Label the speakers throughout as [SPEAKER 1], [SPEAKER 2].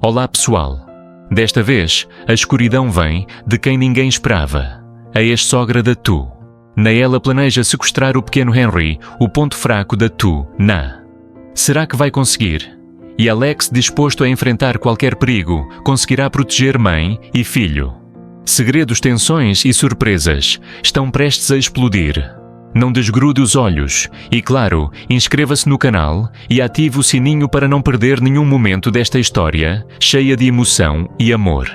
[SPEAKER 1] Olá pessoal. Desta vez, a escuridão vem de quem ninguém esperava. A ex-sogra da Tu. Naela planeja sequestrar o pequeno Henry, o ponto fraco da Tu, Na. Será que vai conseguir? E Alex, disposto a enfrentar qualquer perigo, conseguirá proteger mãe e filho. Segredos, tensões e surpresas estão prestes a explodir. Não desgrude os olhos e, claro, inscreva-se no canal e ative o sininho para não perder nenhum momento desta história, cheia de emoção e amor.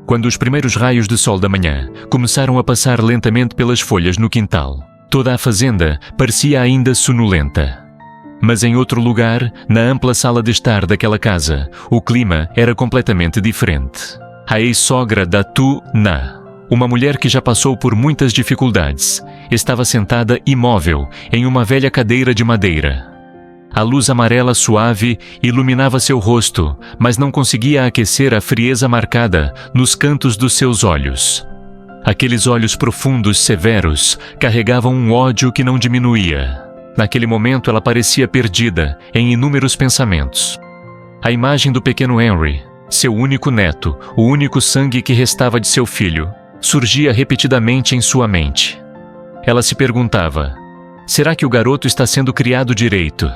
[SPEAKER 1] Quando os primeiros raios de sol da manhã começaram a passar lentamente pelas folhas no quintal, toda a fazenda parecia ainda sonolenta. Mas em outro lugar, na ampla sala de estar daquela casa, o clima era completamente diferente. A ex-sogra da Tu, Na, uma mulher que já passou por muitas dificuldades, estava sentada imóvel em uma velha cadeira de madeira. A luz amarela suave iluminava seu rosto, mas não conseguia aquecer a frieza marcada nos cantos dos seus olhos. Aqueles olhos profundos, severos, carregavam um ódio que não diminuía. Naquele momento ela parecia perdida em inúmeros pensamentos. A imagem do pequeno Henry, seu único neto, o único sangue que restava de seu filho, surgia repetidamente em sua mente. Ela se perguntava: será que o garoto está sendo criado direito?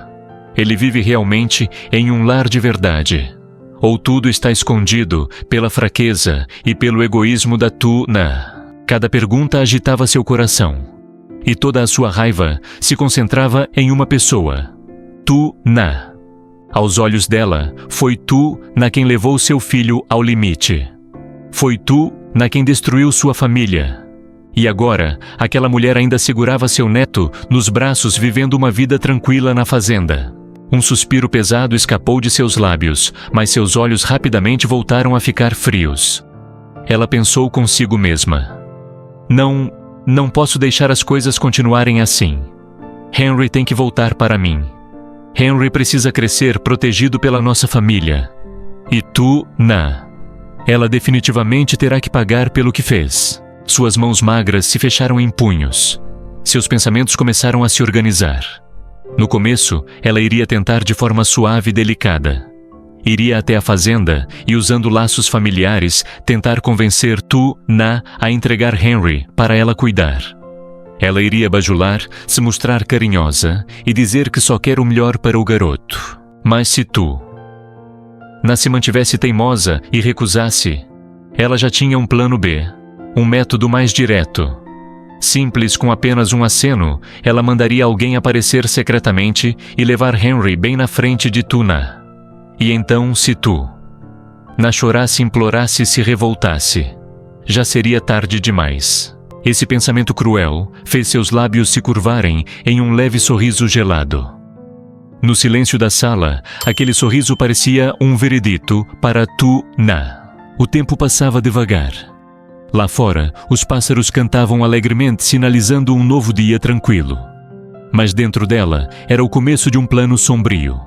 [SPEAKER 1] Ele vive realmente em um lar de verdade? Ou tudo está escondido pela fraqueza e pelo egoísmo da Tu, Na? Cada pergunta agitava seu coração. E toda a sua raiva se concentrava em uma pessoa: Tu, Na. Aos olhos dela, foi Tu, Na, quem levou seu filho ao limite. Foi Tu, Na, quem destruiu sua família. E agora, aquela mulher ainda segurava seu neto nos braços, vivendo uma vida tranquila na fazenda. Um suspiro pesado escapou de seus lábios, mas seus olhos rapidamente voltaram a ficar frios. Ela pensou consigo mesma: Não posso deixar as coisas continuarem assim. Henry tem que voltar para mim. Henry precisa crescer protegido pela nossa família. E Tu, Na. Ela definitivamente terá que pagar pelo que fez. Suas mãos magras se fecharam em punhos. Seus pensamentos começaram a se organizar. No começo, ela iria tentar de forma suave e delicada. Iria até a fazenda e, usando laços familiares, tentar convencer Tu, Na, a entregar Henry para ela cuidar. Ela iria bajular, se mostrar carinhosa e dizer que só quer o melhor para o garoto. Mas se Tu, Na, se mantivesse teimosa e recusasse, ela já tinha um plano B, um método mais direto. Simples, com apenas um aceno, ela mandaria alguém aparecer secretamente e levar Henry bem na frente de Tu, Na. E então, se Tu, Na, chorasse, implorasse e se revoltasse, já seria tarde demais. Esse pensamento cruel fez seus lábios se curvarem em um leve sorriso gelado. No silêncio da sala, aquele sorriso parecia um veredito para Tu, Na. O tempo passava devagar. Lá fora, os pássaros cantavam alegremente, sinalizando um novo dia tranquilo. Mas dentro dela, era o começo de um plano sombrio.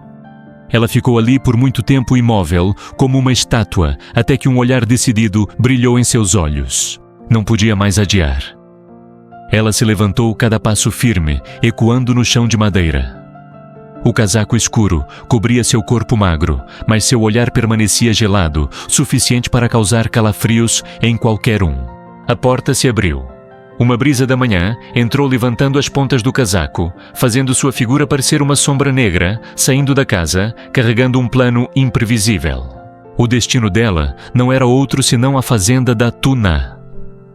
[SPEAKER 1] Ela ficou ali por muito tempo imóvel, como uma estátua, até que um olhar decidido brilhou em seus olhos. Não podia mais adiar. Ela se levantou, cada passo firme, ecoando no chão de madeira. O casaco escuro cobria seu corpo magro, mas seu olhar permanecia gelado, suficiente para causar calafrios em qualquer um. A porta se abriu. Uma brisa da manhã entrou levantando as pontas do casaco, fazendo sua figura parecer uma sombra negra, saindo da casa, carregando um plano imprevisível. O destino dela não era outro senão a fazenda da Tu, Na.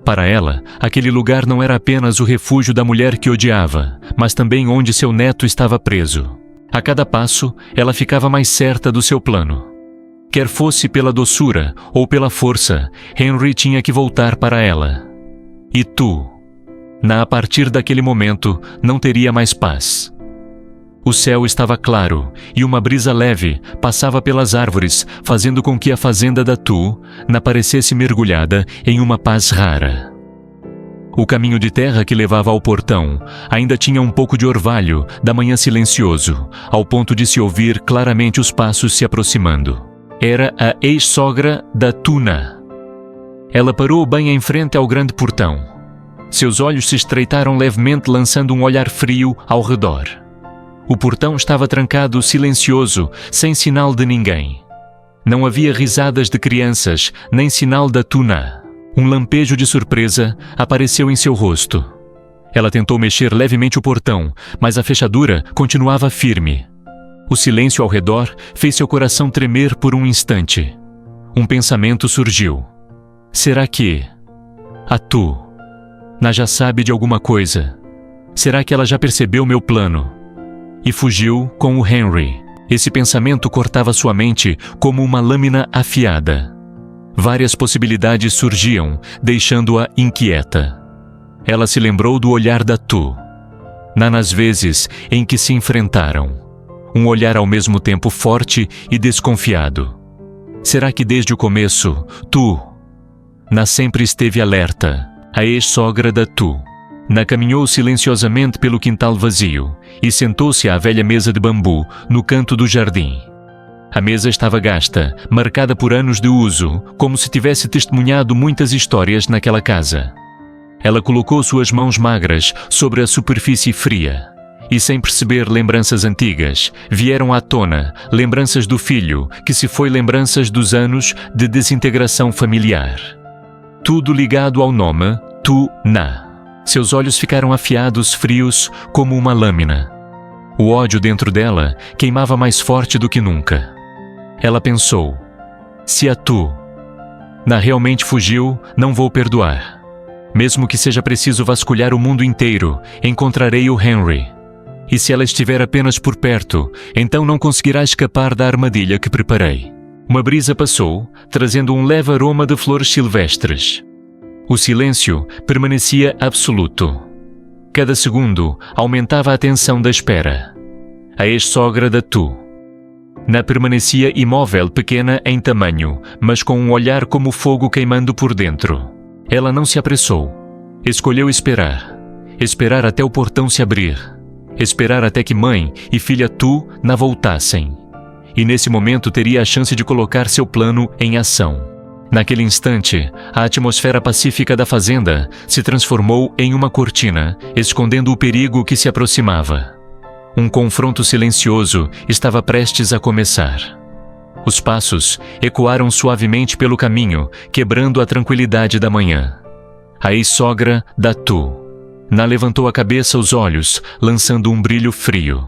[SPEAKER 1] Para ela, aquele lugar não era apenas o refúgio da mulher que odiava, mas também onde seu neto estava preso. A cada passo, ela ficava mais certa do seu plano. Quer fosse pela doçura ou pela força, Henry tinha que voltar para ela. E Tu, Na, a partir daquele momento, não teria mais paz. O céu estava claro e uma brisa leve passava pelas árvores, fazendo com que a fazenda da Tu, Na, parecesse mergulhada em uma paz rara. O caminho de terra que levava ao portão ainda tinha um pouco de orvalho da manhã silencioso, ao ponto de se ouvir claramente os passos se aproximando. Era a ex-sogra da Tu, Na. Ela parou bem em frente ao grande portão. Seus olhos se estreitaram levemente, lançando um olhar frio ao redor. O portão estava trancado, silencioso, sem sinal de ninguém. Não havia risadas de crianças, nem sinal da Tuna. Um lampejo de surpresa apareceu em seu rosto. Ela tentou mexer levemente o portão, mas a fechadura continuava firme. O silêncio ao redor fez seu coração tremer por um instante. Um pensamento surgiu. Será que a Tuna já sabe de alguma coisa? Será que ela já percebeu meu plano? E fugiu com o Henry. Esse pensamento cortava sua mente como uma lâmina afiada. Várias possibilidades surgiam, deixando-a inquieta. Ela se lembrou do olhar da Tuna nas vezes em que se enfrentaram. Um olhar ao mesmo tempo forte e desconfiado. Será que desde o começo, Tuna sempre esteve alerta? A ex-sogra da Tuna caminhou silenciosamente pelo quintal vazio e sentou-se à velha mesa de bambu no canto do jardim. A mesa estava gasta, marcada por anos de uso, como se tivesse testemunhado muitas histórias naquela casa. Ela colocou suas mãos magras sobre a superfície fria e, sem perceber lembranças antigas, vieram à tona lembranças do filho que se foi, lembranças dos anos de desintegração familiar. Tudo ligado ao nome Tuna. Seus olhos ficaram afiados, frios, como uma lâmina. O ódio dentro dela queimava mais forte do que nunca. Ela pensou: se a Tuna realmente fugiu, não vou perdoar. Mesmo que seja preciso vasculhar o mundo inteiro, encontrarei o Henry. E se ela estiver apenas por perto, então não conseguirá escapar da armadilha que preparei. Uma brisa passou, trazendo um leve aroma de flores silvestres. O silêncio permanecia absoluto. Cada segundo aumentava a tensão da espera. A ex-sogra da Tuna permanecia imóvel, pequena em tamanho, mas com um olhar como fogo queimando por dentro. Ela não se apressou. Escolheu esperar. Esperar até o portão se abrir. Esperar até que mãe e filha Tuna voltassem. E nesse momento teria a chance de colocar seu plano em ação. Naquele instante, a atmosfera pacífica da fazenda se transformou em uma cortina, escondendo o perigo que se aproximava. Um confronto silencioso estava prestes a começar. Os passos ecoaram suavemente pelo caminho, quebrando a tranquilidade da manhã. A ex-sogra da Tuna levantou a cabeça, os olhos, lançando um brilho frio.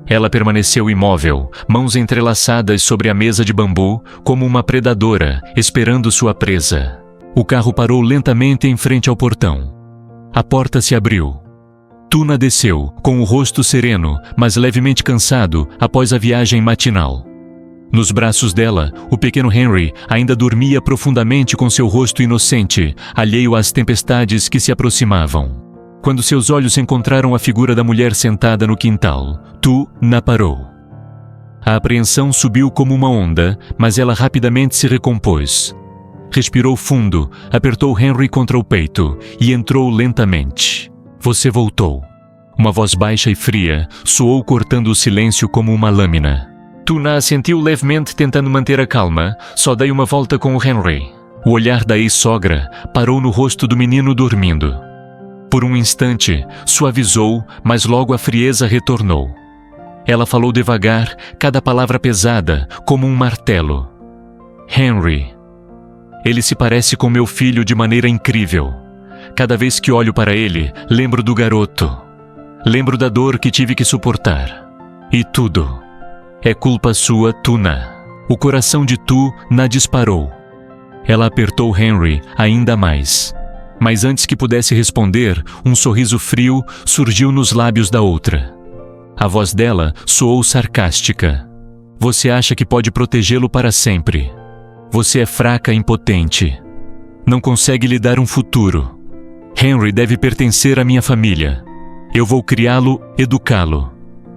[SPEAKER 1] Ela permaneceu imóvel, mãos entrelaçadas sobre a mesa de bambu, como uma predadora, esperando sua presa. O carro parou lentamente em frente ao portão. A porta se abriu. Tuna desceu, com o rosto sereno, mas levemente cansado após a viagem matinal. Nos braços dela, o pequeno Henry ainda dormia profundamente com seu rosto inocente, alheio às tempestades que se aproximavam. Quando seus olhos encontraram a figura da mulher sentada no quintal, Tuna parou. A apreensão subiu como uma onda, mas ela rapidamente se recompôs. Respirou fundo, apertou Henry contra o peito e entrou lentamente. Você voltou. Uma voz baixa e fria soou cortando o silêncio como uma lâmina. Tuna assentiu levemente, tentando manter a calma. Só dei uma volta com o Henry. O olhar da ex-sogra parou no rosto do menino dormindo. Por um instante, suavizou, mas logo a frieza retornou. Ela falou devagar, cada palavra pesada, como um martelo. Henry. Ele se parece com meu filho de maneira incrível. Cada vez que olho para ele, lembro do garoto. Lembro da dor que tive que suportar. E tudo é culpa sua, Tuna. O coração de Tuna disparou. Ela apertou Henry ainda mais. Mas antes que pudesse responder, um sorriso frio surgiu nos lábios da outra. A voz dela soou sarcástica. Você acha que pode protegê-lo para sempre. Você é fraca e impotente. Não consegue lhe dar um futuro. Henry deve pertencer à minha família. Eu vou criá-lo, educá-lo.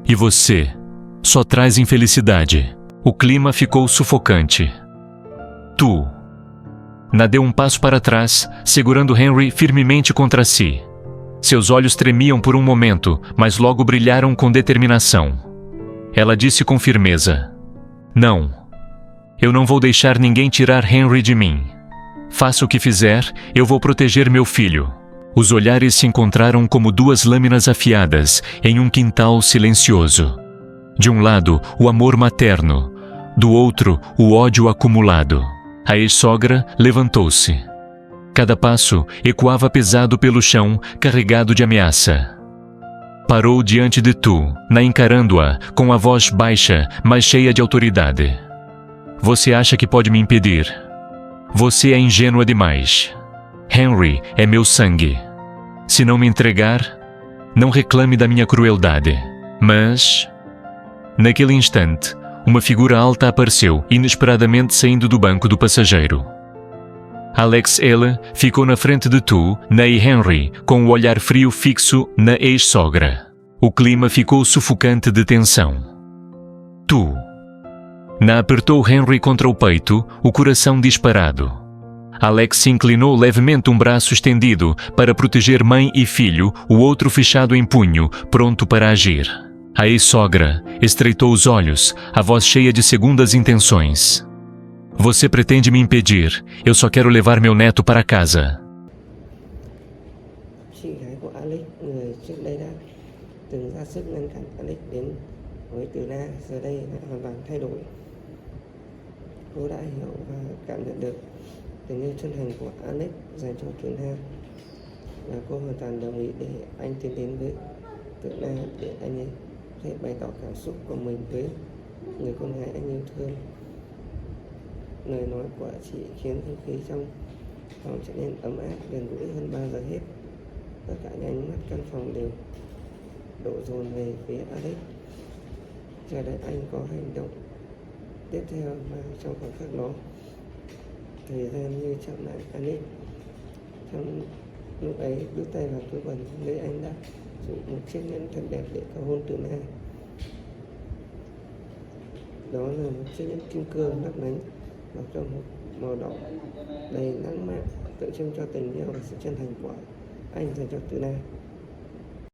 [SPEAKER 1] E você só traz infelicidade. O clima ficou sufocante. Tuna deu um passo para trás, segurando Henry firmemente contra si. Seus olhos tremiam por um momento, mas logo brilharam com determinação. Ela disse com firmeza: Não. Eu não vou deixar ninguém tirar Henry de mim. Faça o que fizer, eu vou proteger meu filho. Os olhares se encontraram como duas lâminas afiadas em um quintal silencioso. De um lado, o amor materno. do outro o ódio acumulado. A ex-sogra levantou-se. Cada passo ecoava pesado pelo chão, carregado de ameaça. Parou diante de Tu, na encarando-a, com a voz baixa, mas cheia de autoridade. Você acha que pode me impedir? Você é ingênua demais. Henry é meu sangue. Se não me entregar, não reclame da minha crueldade. Mas... Naquele instante, uma figura alta apareceu, inesperadamente saindo do banco do passageiro. Alex L. ficou na frente de Tu, na e Henry, com o olhar frio fixo na ex-sogra. O clima ficou sufocante de tensão. Tu. Na apertou Henry contra o peito, o coração disparado. Alex se inclinou levemente, um braço estendido para proteger mãe e filho, o outro fechado em punho, pronto para agir. A ex-sogra estreitou os olhos, a voz cheia de segundas intenções. Você pretende me impedir. Eu só quero levar meu neto para casa.
[SPEAKER 2] Chị gái của Alex, người trước đây đã từng ra sức ngăn cản Alex đến với Từ Na, giờ đây đã hoàn toàn thay đổi. Cô đã hiểu và cảm nhận được tình yêu chân thành của Alex dành cho Từ Na, và cô hoàn toàn đồng ý để anh tiến đến với Từ Na để anh ấy thể bày tỏ cảm xúc của mình với người con gái anh yêu thương. Lời nói của chị khiến không khí trong phòng trở nên ấm áp, gần gũi hơn bao giờ hết. Tất cả những ánh mắt căn phòng đều đổ dồn về phía Alex, chờ đợi anh có hành động tiếp theo. Và trong khoảnh khắc đó, thời gian như chậm lại. Alex trong lúc ấy đút tay vào túi quần, nơi anh đã dùng một chiếc nhẫn thật đẹp để cầu hôn Từ Na. Đó là một chiếc nhẫn kim cương lấp lánh, bọc trong một màu đỏ đầy lãng mạn, tượng trưng cho tình yêu và sự chân thành của anh dành cho Từ Na.